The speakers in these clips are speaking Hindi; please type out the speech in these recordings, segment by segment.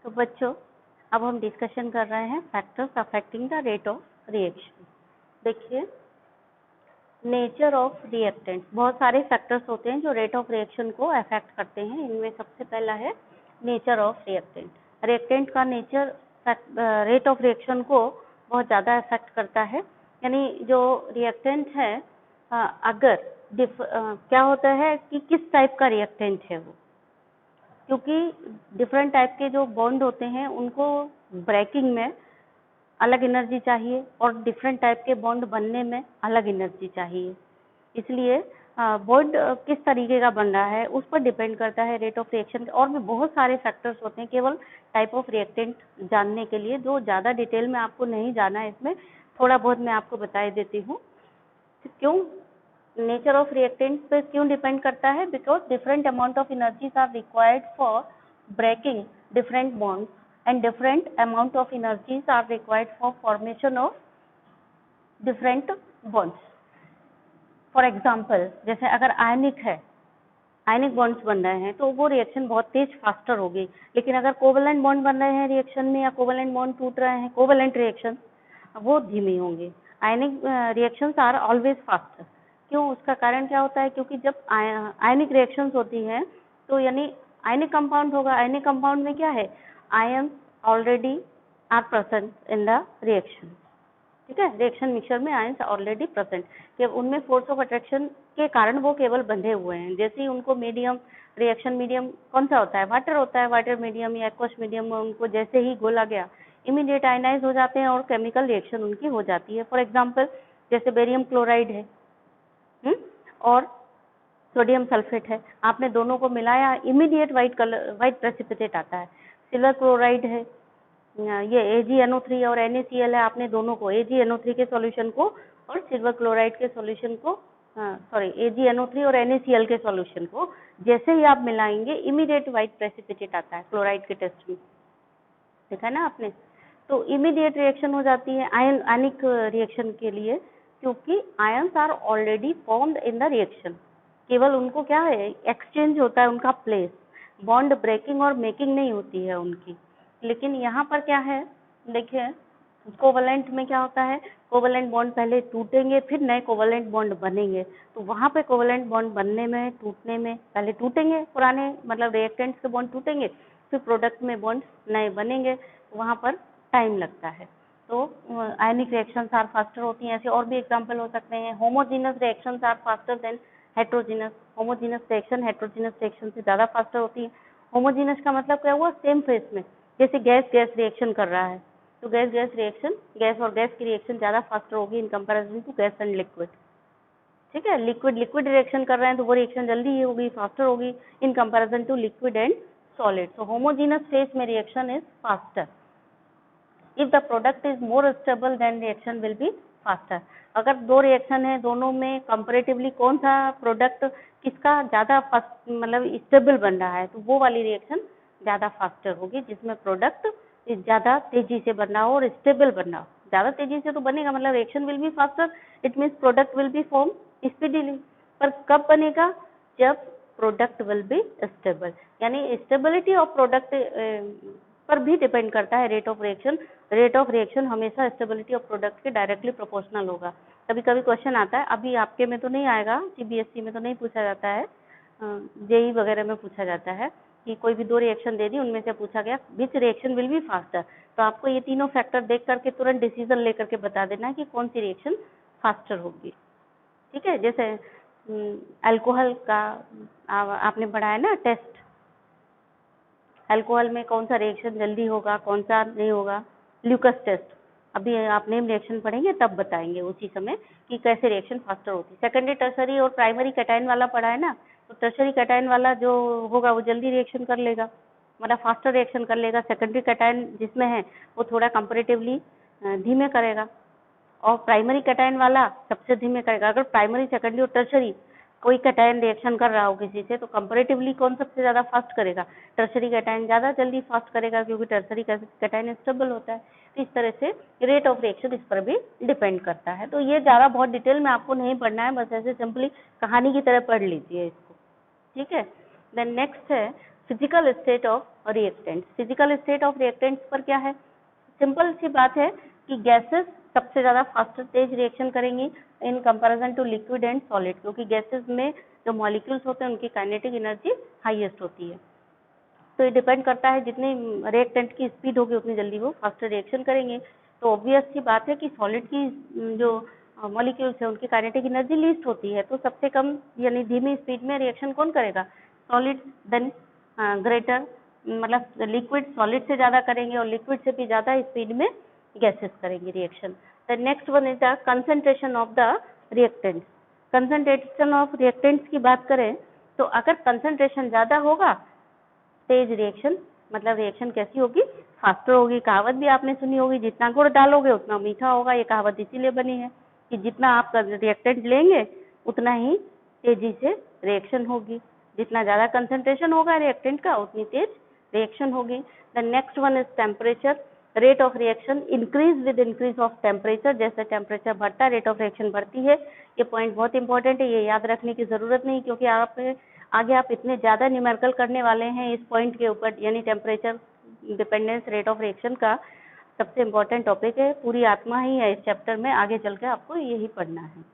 तो बच्चों, अब हम डिस्कशन कर रहे हैं factors affecting the rate of reaction. देखिए, नेचर ऑफ रिएक्टेंट, बहुत सारे फैक्टर्स होते हैं जो रेट ऑफ रिएक्शन को अफेक्ट करते हैं। इनमें सबसे पहला है नेचर ऑफ रिएक्टेंट। रिएक्टेंट का नेचर रेट ऑफ रिएक्शन को बहुत ज़्यादा अफेक्ट करता है। यानी जो रिएक्टेंट है, अगर क्या होता है कि किस टाइप का रिएक्टेंट है वो, क्योंकि डिफरेंट टाइप के जो बॉन्ड होते हैं उनको ब्रेकिंग में अलग एनर्जी चाहिए और डिफरेंट टाइप के बॉन्ड बनने में अलग एनर्जी चाहिए। इसलिए बॉन्ड किस तरीके का बन रहा है उस पर डिपेंड करता है रेट ऑफ रिएक्शन। और भी बहुत सारे फैक्टर्स होते हैं केवल टाइप ऑफ रिएक्टेंट जानने के लिए, जो ज़्यादा डिटेल में आपको नहीं जाना है। इसमें थोड़ा बहुत मैं आपको बता देती हूँ। क्यों नेचर ऑफ रिएक्टेंट पे क्यों डिपेंड करता है? Because different amount of energies are required for breaking different bonds and different amount of energies are required for formation of different bonds. For example, जैसे अगर आयनिक है, आयनिक बॉन्ड्स बन रहे हैं तो वो रिएक्शन बहुत तेज फास्टर होगी। लेकिन अगर कोवेलेंट बॉन्ड बन रहे हैं रिएक्शन में, या कोवेलेंट बॉन्ड टूट रहे हैं, कोवेलेंट रिएक्शन, वो धीमी होंगे। आयनिक रिएक्शंस आर ऑलवेज फास्टर। क्यों? उसका कारण क्या होता है? क्योंकि जब आयनिक रिएक्शंस होती हैं तो यानी आयनिक कंपाउंड होगा। आयनिक कंपाउंड में क्या है? Ion already are present in the reaction. ठीक है, रिएक्शन मिक्सचर में आयंस ऑलरेडी प्रेजेंट, कि उनमें फोर्स ऑफ अट्रैक्शन के कारण वो केवल बंधे हुए हैं। जैसे ही उनको मीडियम, रिएक्शन मीडियम कौन सा होता है? वाटर होता है। वाटर मीडियम या एक्वस मीडियम में उनको जैसे ही घोला गया, इमीडिएट आयनाइज हो जाते हैं और केमिकल रिएक्शन उनकी हो जाती है। फॉर एग्जाम्पल, जैसे बेरियम क्लोराइड है और सोडियम सल्फेट है, आपने दोनों को मिलाया, इमीडिएट व्हाइट प्रेसिपिटेट आता है। सिल्वर क्लोराइड है, ये AgNO3 और NaCl है, आपने दोनों को AgNO3 के सॉल्यूशन को और सिल्वर क्लोराइड के सॉल्यूशन को, AgNO3 और NaCl के सॉल्यूशन को जैसे ही आप मिलाएंगे, इमीडिएट व्हाइट प्रेसिपिटेट आता है। क्लोराइड के टेस्ट में देखा ना आपने। तो इमीडिएट रिएक्शन हो जाती है आयनिक रिएक्शन के लिए, क्योंकि ions are already formed in the reaction. केवल उनको क्या है? एक्सचेंज होता है उनका प्लेस, बॉन्ड ब्रेकिंग और मेकिंग नहीं होती है उनकी। लेकिन यहाँ पर क्या है? देखिए, कोवेलेंट में क्या होता है? कोवेलेंट बॉन्ड पहले टूटेंगे, फिर नए कोवेलेंट बॉन्ड बनेंगे। तो वहाँ पे कोवेलेंट बॉन्ड बनने में, टूटने में, पहले टूटेंगे पुराने, मतलब रिएक्टेंट्स के बॉन्ड टूटेंगे, फिर प्रोडक्ट में बॉन्ड नए बनेंगे, वहाँ पर टाइम लगता है। तो आयनिक रिएक्शंस आर फास्टर होती हैं। ऐसे और भी एग्जाम्पल हो सकते हैं। Homogeneous reactions are faster than heterogeneous. Homogeneous reaction heterogeneous reaction से ज़्यादा फास्टर होती है। होमोजीनस का मतलब क्या हुआ? सेम फेस में, जैसे गैस गैस रिएक्शन कर रहा है तो गैस गैस रिएक्शन, गैस और गैस की रिएक्शन ज़्यादा फास्टर होगी in comparison to gas and liquid. ठीक है, लिक्विड लिक्विड रिएक्शन कर रहे हैं तो वो रिएक्शन जल्दी होगी, फास्टर होगी in comparison to liquid and solid. So homogeneous phase में reaction is faster. If the product is more stable than reaction will be faster. अगर दो रिएक्शन है, दोनों में कंपैरेटिवली कौन सा प्रोडक्ट किसका ज़्यादा मतलब स्टेबल बन रहा है, तो वो वाली रिएक्शन ज़्यादा फास्टर होगी, जिसमें प्रोडक्ट ज़्यादा तेजी से बन रहा हो और स्टेबल बन रहा हो। ज़्यादा तेजी से तो बनेगा, मतलब reaction will be faster, it means product will be form speedily. पर कब बनेगा? जब प्रोडक्ट विल बी स्टेबल। यानी स्टेबिलिटी ऑफ प्रोडक्ट पर भी डिपेंड करता है rate of reaction. Rate of reaction हमेशा स्टेबिलिटी ऑफ प्रोडक्ट के डायरेक्टली प्रोपोर्शनल होगा। कभी कभी क्वेश्चन आता है, अभी आपके में तो नहीं आएगा, CBSE में तो नहीं पूछा जाता है, JEE वगैरह में पूछा जाता है कि कोई भी दो रिएक्शन दे दी, उनमें से पूछा गया which reaction will be faster. तो आपको ये तीनों फैक्टर देख करके तुरंत डिसीजन लेकर के बता देना है कि कौन सी रिएक्शन फास्टर होगी। ठीक है, जैसे अल्कोहल का आपने पढ़ा है ना टेस्ट, अल्कोहल में कौन सा रिएक्शन जल्दी होगा, कौन सा नहीं होगा। ल्यूकस टेस्ट, अभी आप नेम रिएक्शन पढ़ेंगे तब बताएंगे उसी समय कि कैसे रिएक्शन फास्टर होती है। सेकेंडरी, टर्सरी और प्राइमरी कैटायन वाला पढ़ा है ना, तो टर्सरी कैटायन वाला जो होगा वो जल्दी रिएक्शन कर लेगा, मतलब फास्टर रिएक्शन कर लेगा। सेकेंडरी कैटायन जिसमें है वो थोड़ा कंपैरेटिवली धीमे करेगा, और प्राइमरी कैटायन वाला सबसे धीमे करेगा। अगर प्राइमरी, सेकेंडरी और टर्सरी कोई कैटायन रिएक्शन कर रहा हो किसी से, तो कंपैरेटिवली कौन सबसे ज़्यादा फास्ट करेगा? टर्सरी कैटायन ज़्यादा जल्दी फास्ट करेगा, क्योंकि टर्सरी कैटायन स्टेबल होता है। तो इस तरह से रेट ऑफ रिएक्शन इस पर भी डिपेंड करता है। तो ये ज़्यादा बहुत डिटेल में आपको नहीं पढ़ना है, बस ऐसे सिंपली कहानी की तरह पढ़ लीजिए इसको। ठीक है, देन नेक्स्ट है physical state of reactants. Physical state of reactants पर क्या है, सिंपल सी बात है कि गैसेस सबसे ज्यादा फास्टर तेज रिएक्शन करेंगी in comparison to liquid and solid, क्योंकि गैसेस में जो मॉलिक्यूल्स होते हैं उनकी काइनेटिक एनर्जी हाईएस्ट होती है। तो ये डिपेंड करता है जितनी रिएक्टेंट की स्पीड होगी उतनी जल्दी वो फास्टर रिएक्शन करेंगे। तो ऑब्वियस सी बात है कि सॉलिड की जो मॉलिक्यूल्स है उनकी काइनेटिक एनर्जी लीस्ट होती है, तो सबसे कम यानी धीमी स्पीड में रिएक्शन कौन करेगा, सॉलिड। देन ग्रेटर मतलब लिक्विड सॉलिड से ज्यादा करेंगे और लिक्विड से भी ज्यादा स्पीड में गैसेस करेंगे reaction. The next one is the concentration of the reactants. Concentration of reactants की बात करें तो अगर कंसंट्रेशन ज्यादा होगा तेज रिएक्शन, मतलब रिएक्शन कैसी होगी, फास्टर होगी। कहावत भी आपने सुनी होगी, जितना गुड़ डालोगे उतना मीठा होगा। ये कहावत इसीलिए बनी है कि जितना आप रिएक्टेंट लेंगे उतना ही तेजी से रिएक्शन होगी, जितना ज्यादा कंसंट्रेशन होगा रिएक्टेंट का उतनी तेज रिएक्शन होगी। The next one is temperature. Rate of reaction increase with increase of temperature. जैसे टेम्परेचर बढ़ता है रेट ऑफ रिएक्शन बढ़ती है। ये पॉइंट बहुत इंपॉर्टेंट है, ये याद रखने की जरूरत नहीं, क्योंकि आगे आप इतने ज्यादा न्यूमेरिकल करने वाले हैं इस पॉइंट के ऊपर, यानी temperature dependence rate of reaction का सबसे इम्पोर्टेंट टॉपिक है, पूरी आत्मा ही है इस चैप्टर में। आगे चल के आपको यही पढ़ना है।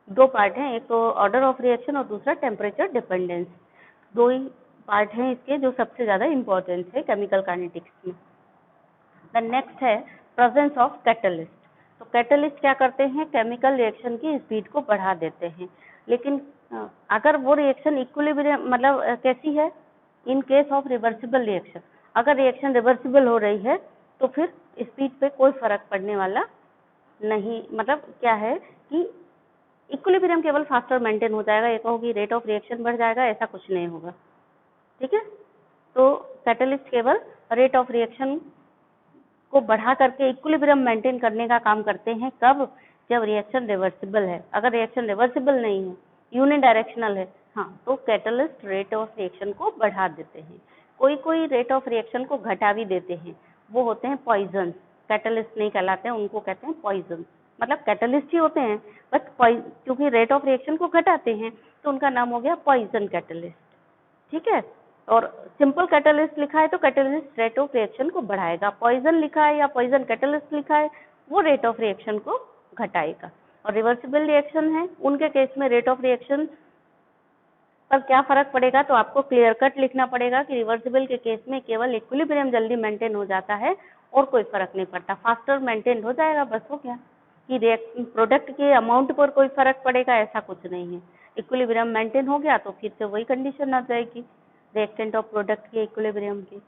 दो पार्ट हैं, एक तो ऑर्डर ऑफ रिएक्शन और दूसरा टेम्परेचर डिपेंडेंस। दो ही पार्ट हैं इसके जो सबसे ज्यादा इम्पोर्टेंस है केमिकल काइनेटिक्स में। द नेक्स्ट है प्रेजेंस ऑफ कैटलिस्ट। तो कैटलिस्ट क्या करते हैं, केमिकल रिएक्शन की स्पीड को बढ़ा देते हैं। लेकिन अगर वो रिएक्शन इक्विलिब्रियम मतलब कैसी है, in case of reversible reaction, अगर रिएक्शन रिवर्सिबल हो रही है तो फिर स्पीड पे कोई फर्क पड़ने वाला नहीं। मतलब क्या है कि इक्विलिब्रियम केवल फास्टर मेंटेन हो जाएगा, ये कहो कि रेट ऑफ रिएक्शन बढ़ जाएगा, ऐसा कुछ नहीं होगा। ठीक है, तो कैटलिस्ट केवल रेट ऑफ रिएक्शन को बढ़ा करके इक्विलिब्रियम मेंटेन करने का काम करते हैं। कब, जब रिएक्शन रिवर्सिबल है। अगर रिएक्शन रिवर्सिबल नहीं है, यूनिडायरेक्शनल है, हाँ, तो कैटलिस्ट रेट ऑफ रिएक्शन को बढ़ा देते हैं। कोई कोई रेट ऑफ रिएक्शन को घटा भी देते हैं, वो होते हैं पॉइजन। कैटलिस्ट नहीं कहलाते हैं, उनको कहते हैं पॉइजन। मतलब कैटलिस्ट ही होते हैं बट क्योंकि रेट ऑफ रिएक्शन को घटाते हैं तो उनका नाम हो गया पॉइजन कैटलिस्ट। ठीक है, और सिंपल कैटलिस्ट लिखा है तो कैटलिस्ट रेट ऑफ रिएक्शन को बढ़ाएगा, पॉइजन लिखा है या पॉइजन कैटलिस्ट लिखा है वो रेट ऑफ रिएक्शन को घटाएगा। और रिवर्सिबल रिएक्शन है उनके केस में रेट ऑफ रिएक्शन पर क्या फर्क पड़ेगा, तो आपको क्लियर कट लिखना पड़ेगा कि रिवर्सिबल के केस में केवल इक्विलिब्रियम जल्दी मेंटेन हो जाता है और कोई फर्क नहीं पड़ता, फास्टर मेंटेन हो जाएगा बस। हो गया कि प्रोडक्ट के अमाउंट पर कोई फर्क पड़ेगा, ऐसा कुछ नहीं है। इक्विलिब्रियम मेंटेन हो गया तो फिर से वही कंडीशन आ जाएगी रिएक्टेंट ऑफ प्रोडक्ट के इक्विलिब्रियम की।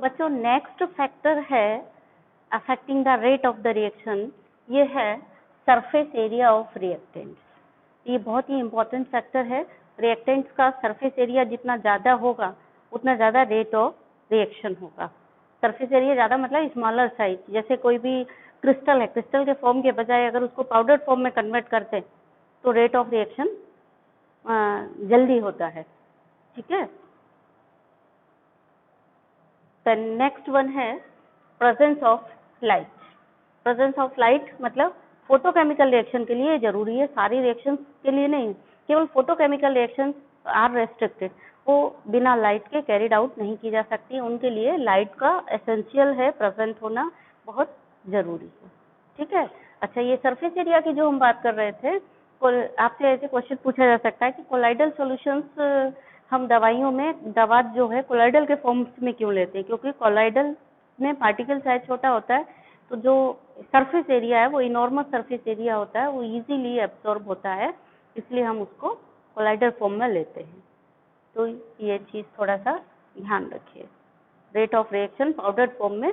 बच्चों नेक्स्ट फैक्टर है affecting the rate of the reaction, ये है सरफेस एरिया ऑफ रिएक्टेंट्स। ये बहुत ही इंपॉर्टेंट फैक्टर है। रिएक्टेंट्स का सरफेस एरिया जितना ज़्यादा होगा उतना ज़्यादा रेट ऑफ रिएक्शन होगा। सरफेस एरिया ज़्यादा मतलब स्मॉलर साइज, जैसे कोई भी क्रिस्टल है, क्रिस्टल के फॉर्म के बजाय अगर उसको पाउडर फॉर्म में कन्वर्ट करते हैं तो रेट ऑफ रिएक्शन जल्दी होता है। ठीक है। द नेक्स्ट वन है presence of light. Presence of light मतलब फोटोकेमिकल रिएक्शन के लिए जरूरी है, सारी रिएक्शंस के लिए नहीं। केवल फोटोकेमिकल रिएक्शंस आर रेस्ट्रिक्टेड, वो बिना लाइट के कैरिड आउट नहीं की जा सकती, उनके लिए लाइट का एसेंशियल है, प्रेजेंट होना बहुत जरूरी है। ठीक है। अच्छा, ये सरफेस एरिया की जो हम बात कर रहे थे, आपसे ऐसे क्वेश्चन पूछा जा सकता है कि कोलाइडल सॉल्यूशंस हम दवाइयों में दवा जो है कोलाइडल के फॉर्म में क्यों लेते हैं? क्योंकि कोलाइडल में पार्टिकल साइज छोटा होता है, तो जो सरफेस एरिया है वो इनॉर्मस सरफेस एरिया होता है, वो इजीली एब्जॉर्ब होता है, इसलिए हम उसको कोलाइडल फॉर्म में लेते हैं। तो ये चीज़ थोड़ा सा ध्यान रखिए। Rate of reaction powder form में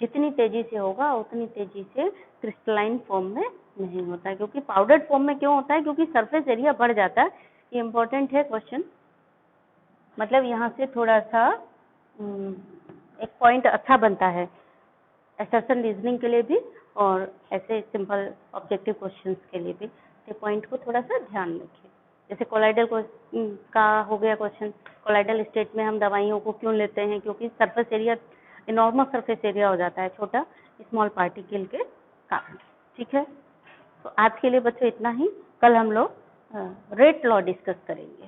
जितनी तेजी से होगा उतनी तेजी से क्रिस्टलाइन फॉर्म में नहीं होता है। क्योंकि पाउडर फॉर्म में क्यों होता है? क्योंकि सरफेस एरिया बढ़ जाता है। ये इंपॉर्टेंट है क्वेश्चन, मतलब यहाँ से थोड़ा सा एक पॉइंट अच्छा बनता है असर्शन रीजनिंग के लिए भी और ऐसे सिंपल ऑब्जेक्टिव क्वेश्चंस के लिए भी। ये पॉइंट को थोड़ा सा ध्यान रखिए। जैसे कोलाइडल का हो गया क्वेश्चन, कोलाइडल स्टेट में हम दवाइयों को क्यों लेते हैं? क्योंकि surface area enormous surface area हो जाता है छोटा स्मॉल पार्टिकल के कारण। ठीक है। तो आज के लिए बच्चों इतना ही। कल हम लोग रेट लॉ डिस्कस करेंगे।